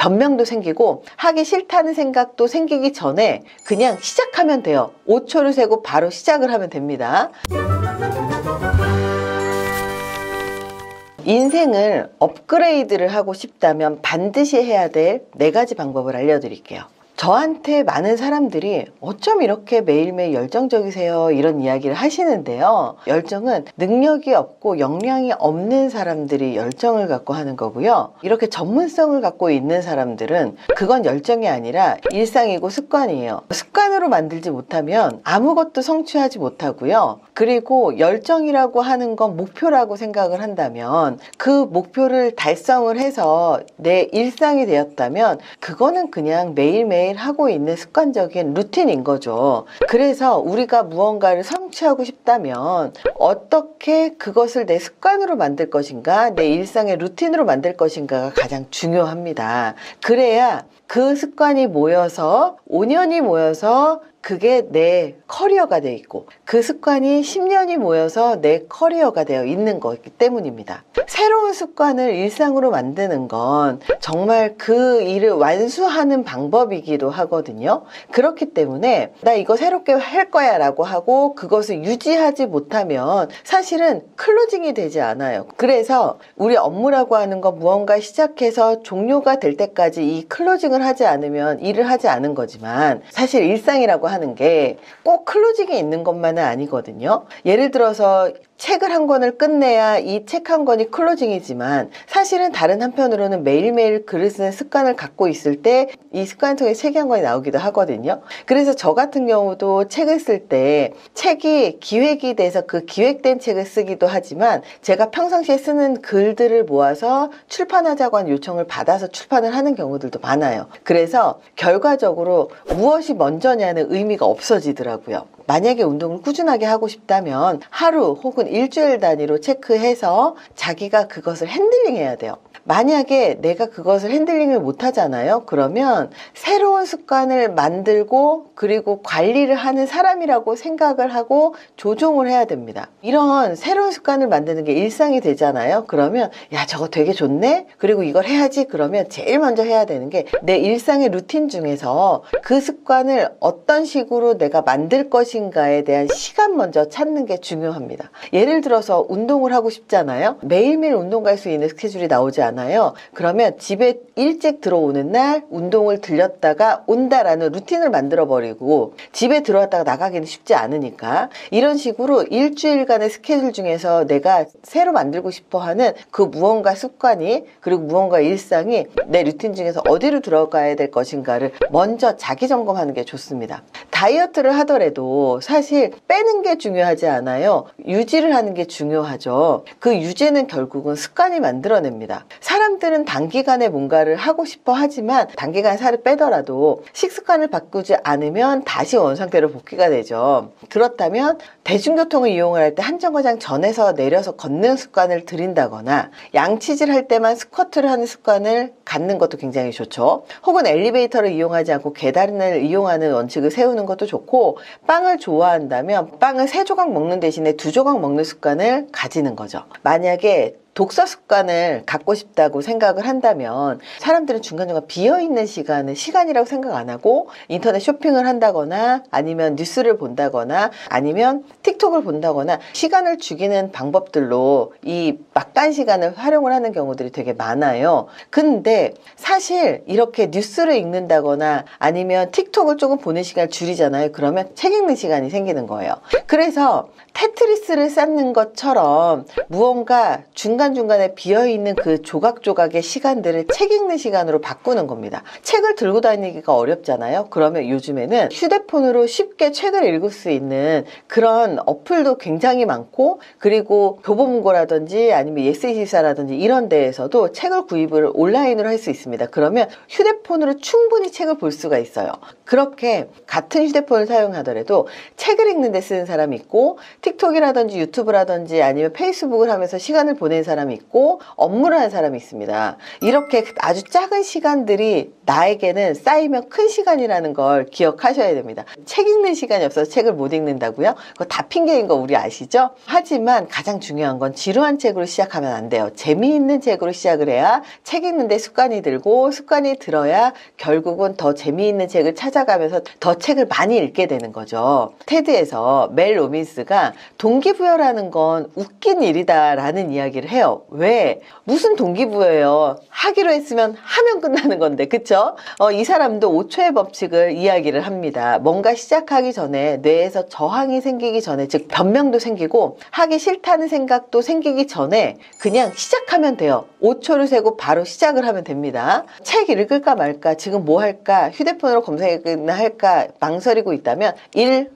변명도 생기고 하기 싫다는 생각도 생기기 전에 그냥 시작하면 돼요. 5초를 세고 바로 시작을 하면 됩니다. 인생을 업그레이드를 하고 싶다면 반드시 해야 될 4가지 방법을 알려드릴게요. 저한테 많은 사람들이 어쩜 이렇게 매일매일 열정적이세요? 이런 이야기를 하시는데요. 열정은 능력이 없고 역량이 없는 사람들이 열정을 갖고 하는 거고요. 이렇게 전문성을 갖고 있는 사람들은 그건 열정이 아니라 일상이고 습관이에요. 습관으로 만들지 못하면 아무것도 성취하지 못하고요. 그리고 열정이라고 하는 건 목표라고 생각을 한다면 그 목표를 달성을 해서 내 일상이 되었다면 그거는 그냥 매일매일 하고 있는 습관적인 루틴인 거죠. 그래서 우리가 무언가를 성취하고 싶다면 어떻게 그것을 내 습관으로 만들 것인가, 내 일상의 루틴으로 만들 것인가가 가장 중요합니다. 그래야 그 습관이 모여서 5년이 모여서 그게 내 커리어가 되어 있고 그 습관이 10년이 모여서 내 커리어가 되어 있는 거기 때문입니다. 새로운 습관을 일상으로 만드는 건 정말 그 일을 완수하는 방법이기도 하거든요. 그렇기 때문에 나 이거 새롭게 할 거야 라고 하고 그것을 유지하지 못하면 사실은 클로징이 되지 않아요. 그래서 우리 업무라고 하는 건 무언가 시작해서 종료가 될 때까지 이 클로징을 하지 않으면 일을 하지 않은 거지만 사실 일상이라고 하는 게 꼭 클로징이 있는 것만은 아니거든요. 예를 들어서 책을 한 권을 끝내야 이 책 한 권이 클로징이지만 사실은 다른 한편으로는 매일매일 글을 쓰는 습관을 갖고 있을 때 이 습관을 통해 책이 한 권이 나오기도 하거든요. 그래서 저 같은 경우도 책을 쓸 때 책이 기획이 돼서 그 기획된 책을 쓰기도 하지만 제가 평상시에 쓰는 글들을 모아서 출판하자고 하는 요청을 받아서 출판을 하는 경우들도 많아요. 그래서 결과적으로 무엇이 먼저냐는 의미가 없어지더라고요. 만약에 운동을 꾸준하게 하고 싶다면 하루 혹은 일주일 단위로 체크해서 자기가 그것을 핸들링 해야 돼요. 만약에 내가 그것을 핸들링을 못 하잖아요. 그러면 새로운 습관을 만들고 그리고 관리를 하는 사람이라고 생각을 하고 조종을 해야 됩니다. 이런 새로운 습관을 만드는 게 일상이 되잖아요. 그러면 야, 저거 되게 좋네? 그리고 이걸 해야지. 그러면 제일 먼저 해야 되는 게 내 일상의 루틴 중에서 그 습관을 어떤 식으로 내가 만들 것인가에 대한 시간 먼저 찾는 게 중요합니다. 예를 들어서 운동을 하고 싶잖아요. 매일매일 운동 갈 수 있는 스케줄이 나오지 않아요. 그러면 집에 일찍 들어오는 날 운동을 들렸다가 온다라는 루틴을 만들어 버리고 집에 들어왔다가 나가기는 쉽지 않으니까 이런 식으로 일주일간의 스케줄 중에서 내가 새로 만들고 싶어 하는 그 무언가 습관이 그리고 무언가 일상이 내 루틴 중에서 어디로 들어가야 될 것인가를 먼저 자기 점검하는 게 좋습니다. 다이어트를 하더라도 사실 빼는 게 중요하지 않아요. 유지를 하는 게 중요하죠. 그 유지는 결국은 습관이 만들어냅니다. 사람들은 단기간에 뭔가를 하고 싶어 하지만 단기간에 살을 빼더라도 식습관을 바꾸지 않으면 다시 원상태로 복귀가 되죠. 그렇다면 대중교통을 이용을 할 때 한 정거장 전에서 내려서 걷는 습관을 들인다거나 양치질 할 때만 스쿼트를 하는 습관을 갖는 것도 굉장히 좋죠. 혹은 엘리베이터를 이용하지 않고 계단을 이용하는 원칙을 세우는 것도 좋고 빵을 좋아한다면 빵을 3조각 먹는 대신에 2조각 먹는 습관을 가지는 거죠. 만약에 독서 습관을 갖고 싶다고 생각을 한다면 사람들은 중간중간 비어있는 시간을 시간이라고 생각 안 하고 인터넷 쇼핑을 한다거나 아니면 뉴스를 본다거나 아니면 틱톡을 본다거나 시간을 죽이는 방법들로 이 막간 시간을 활용을 하는 경우들이 되게 많아요. 근데 사실 이렇게 뉴스를 읽는다거나 아니면 틱톡을 조금 보는 시간을 줄이잖아요. 그러면 책 읽는 시간이 생기는 거예요. 그래서 테트리스를 쌓는 것처럼 무언가 중간중간에 비어있는 그 조각조각의 시간들을 책 읽는 시간으로 바꾸는 겁니다. 책을 들고 다니기가 어렵잖아요. 그러면 요즘에는 휴대폰으로 쉽게 책을 읽을 수 있는 그런 어플도 굉장히 많고 그리고 교보문고라든지 아니면 예스24라든지 이런 데에서도 책을 구입을 온라인으로 할 수 있습니다. 그러면 휴대폰으로 충분히 책을 볼 수가 있어요. 그렇게 같은 휴대폰을 사용하더라도 책을 읽는 데 쓰는 사람이 있고 틱톡이라든지 유튜브라든지 아니면 페이스북을 하면서 시간을 보내는 사람이 있고 업무를 하는 사람이 있습니다. 이렇게 아주 작은 시간들이 나에게는 쌓이면 큰 시간이라는 걸 기억하셔야 됩니다. 책 읽는 시간이 없어서 책을 못 읽는다고요? 그거 다 핑계인 거 우리 아시죠? 하지만 가장 중요한 건 지루한 책으로 시작하면 안 돼요. 재미있는 책으로 시작을 해야 책 읽는데 습관이 들고 습관이 들어야 결국은 더 재미있는 책을 찾아가면서 더 책을 많이 읽게 되는 거죠. 테드에서 멜 로빈스가 동기부여라는 건 웃긴 일이다라는 이야기를 해요. 왜? 무슨 동기부여예요? 하기로 했으면 하면 끝나는 건데, 그쵸? 이 사람도 5초의 법칙을 이야기를 합니다. 뭔가 시작하기 전에 뇌에서 저항이 생기기 전에, 즉 변명도 생기고 하기 싫다는 생각도 생기기 전에 그냥 시작하면 돼요. 5초를 세고 바로 시작을 하면 됩니다. 책 읽을까 말까, 지금 뭐 할까, 휴대폰으로 검색이나 할까 망설이고 있다면 1,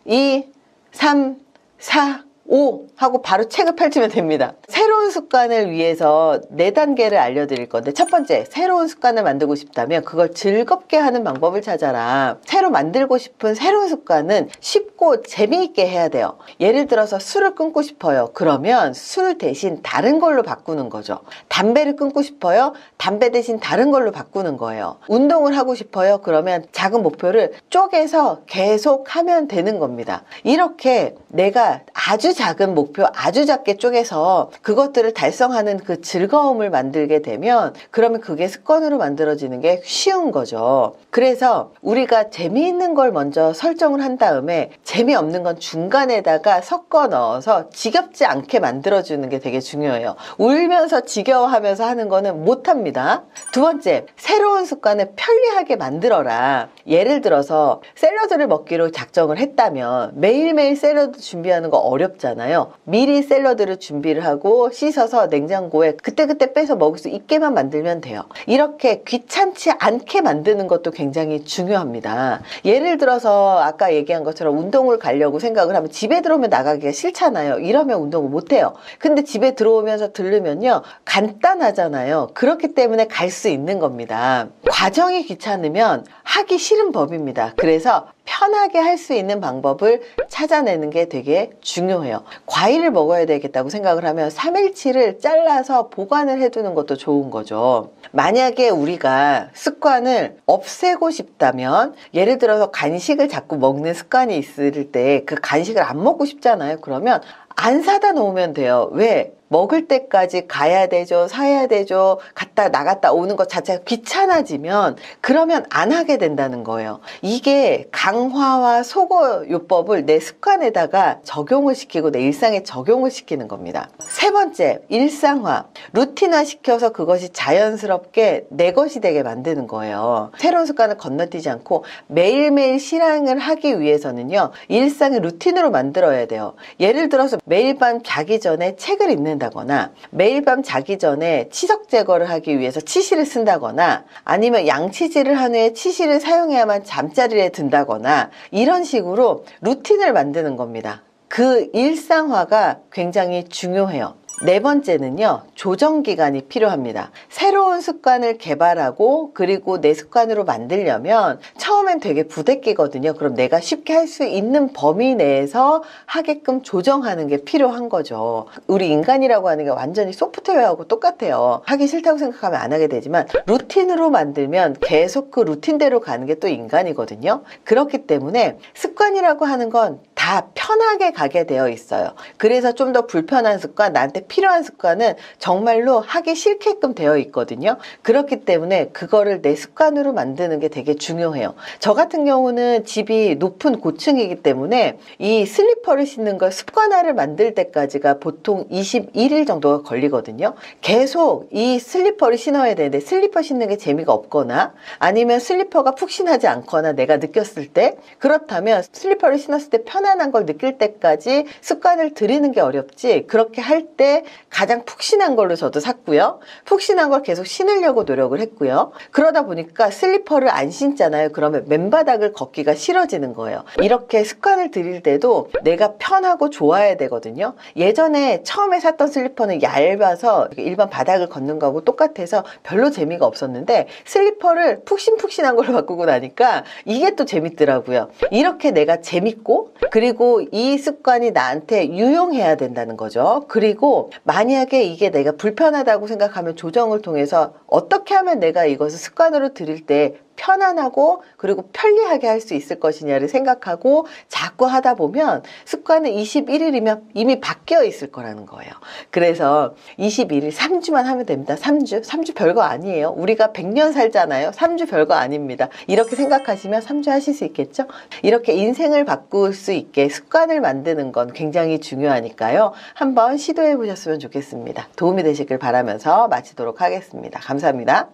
2, 3, 4, 5 하고 바로 책을 펼치면 됩니다. 새로운 습관을 위해서 4단계를 알려드릴 건데, 첫 번째, 새로운 습관을 만들고 싶다면 그걸 즐겁게 하는 방법을 찾아라. 새로 만들고 싶은 새로운 습관은 쉽고 재미있게 해야 돼요. 예를 들어서 술을 끊고 싶어요. 그러면 술 대신 다른 걸로 바꾸는 거죠. 담배를 끊고 싶어요. 담배 대신 다른 걸로 바꾸는 거예요. 운동을 하고 싶어요. 그러면 작은 목표를 쪼개서 계속 하면 되는 겁니다. 이렇게 내가 아주 작은 목표, 아주 작게 쪼개서 그것들을 달성하는 그 즐거움을 만들게 되면 그러면 그게 습관으로 만들어지는 게 쉬운 거죠. 그래서 우리가 재미있는 걸 먼저 설정을 한 다음에 재미없는 건 중간에다가 섞어 넣어서 지겹지 않게 만들어주는 게 되게 중요해요. 울면서 지겨워하면서 하는 거는 못합니다. 두 번째, 새로운 습관을 편리하게 만들어라. 예를 들어서 샐러드를 먹기로 작정을 했다면 매일매일 샐러드 준비하는 거 어렵잖아요. 미리 샐러드를 준비를 하고 씻어서 냉장고에 그때그때 빼서 먹을 수 있게만 만들면 돼요. 이렇게 귀찮지 않게 만드는 것도 굉장히 중요합니다. 예를 들어서 아까 얘기한 것처럼 운동을 가려고 생각을 하면 집에 들어오면 나가기가 싫잖아요. 이러면 운동을 못해요. 근데 집에 들어오면서 들르면요, 간단하잖아요. 그렇기 때문에 갈 수 있는 겁니다. 과정이 귀찮으면 하기 싫은 법입니다. 그래서 편하게 할 수 있는 방법을 찾아내는 게 되게 중요해요. 과일을 먹어야 되겠다고 생각을 하면 3일치를 잘라서 보관을 해두는 것도 좋은 거죠. 만약에 우리가 습관을 없애고 싶다면, 예를 들어서 간식을 자꾸 먹는 습관이 있을 때 그 간식을 안 먹고 싶잖아요. 그러면 안 사다 놓으면 돼요. 왜? 먹을 때까지 가야 되죠. 사야 되죠. 갔다 나갔다 오는 것 자체가 귀찮아지면 그러면 안 하게 된다는 거예요. 이게 강화와 소거요법을 내 습관에다가 적용을 시키고 내 일상에 적용을 시키는 겁니다. 세 번째, 일상화. 루틴화 시켜서 그것이 자연스럽게 내 것이 되게 만드는 거예요. 새로운 습관을 건너뛰지 않고 매일매일 실행을 하기 위해서는요, 일상의 루틴으로 만들어야 돼요. 예를 들어서 매일 밤 자기 전에 책을 읽는 다거나 매일 밤 자기 전에 치석 제거를 하기 위해서 치실을 쓴다거나 아니면 양치질을 한 후에 치실을 사용해야만 잠자리에 든다거나 이런 식으로 루틴을 만드는 겁니다. 그 일상화가 굉장히 중요해요. 네 번째는요, 조정 기간이 필요합니다. 새로운 습관을 개발하고 그리고 내 습관으로 만들려면 처음엔 되게 부대끼거든요. 그럼 내가 쉽게 할 수 있는 범위 내에서 하게끔 조정하는 게 필요한 거죠. 우리 인간이라고 하는 게 완전히 소프트웨어하고 똑같아요. 하기 싫다고 생각하면 안 하게 되지만 루틴으로 만들면 계속 그 루틴대로 가는 게 또 인간이거든요. 그렇기 때문에 습관이라고 하는 건 다 편하게 가게 되어 있어요. 그래서 좀 더 불편한 습관, 나한테 필요한 습관은 정말로 하기 싫게끔 되어 있거든요. 그렇기 때문에 그거를 내 습관으로 만드는 게 되게 중요해요. 저 같은 경우는 집이 높은 고층이기 때문에 이 슬리퍼를 신는 걸 습관화를 만들 때까지가 보통 21일 정도가 걸리거든요. 계속 이 슬리퍼를 신어야 되는데 슬리퍼 신는 게 재미가 없거나 아니면 슬리퍼가 푹신하지 않거나 내가 느꼈을 때, 그렇다면 슬리퍼를 신었을 때 편안한 걸 느낄 때까지 습관을 들이는 게 어렵지, 그렇게 할 때 가장 푹신한 걸로 저도 샀고요. 푹신한 걸 계속 신으려고 노력을 했고요. 그러다 보니까 슬리퍼를 안 신잖아요. 그러면 맨바닥을 걷기가 싫어지는 거예요. 이렇게 습관을 들일 때도 내가 편하고 좋아야 되거든요. 예전에 처음에 샀던 슬리퍼는 얇아서 일반 바닥을 걷는 거하고 똑같아서 별로 재미가 없었는데 슬리퍼를 푹신푹신한 걸로 바꾸고 나니까 이게 또 재밌더라고요. 이렇게 내가 재밌고 그리고 이 습관이 나한테 유용해야 된다는 거죠. 그리고 만약에 이게 내가 불편하다고 생각하면 조정을 통해서 어떻게 하면 내가 이것을 습관으로 들일 때 편안하고 그리고 편리하게 할 수 있을 것이냐를 생각하고 자꾸 하다 보면 습관은 21일이면 이미 바뀌어 있을 거라는 거예요. 그래서 21일 3주만 하면 됩니다. 3주 별거 아니에요. 우리가 100년 살잖아요. 3주 별거 아닙니다. 이렇게 생각하시면 3주 하실 수 있겠죠? 이렇게 인생을 바꿀 수 있게 습관을 만드는 건 굉장히 중요하니까요. 한번 시도해 보셨으면 좋겠습니다. 도움이 되시길 바라면서 마치도록 하겠습니다. 감사합니다.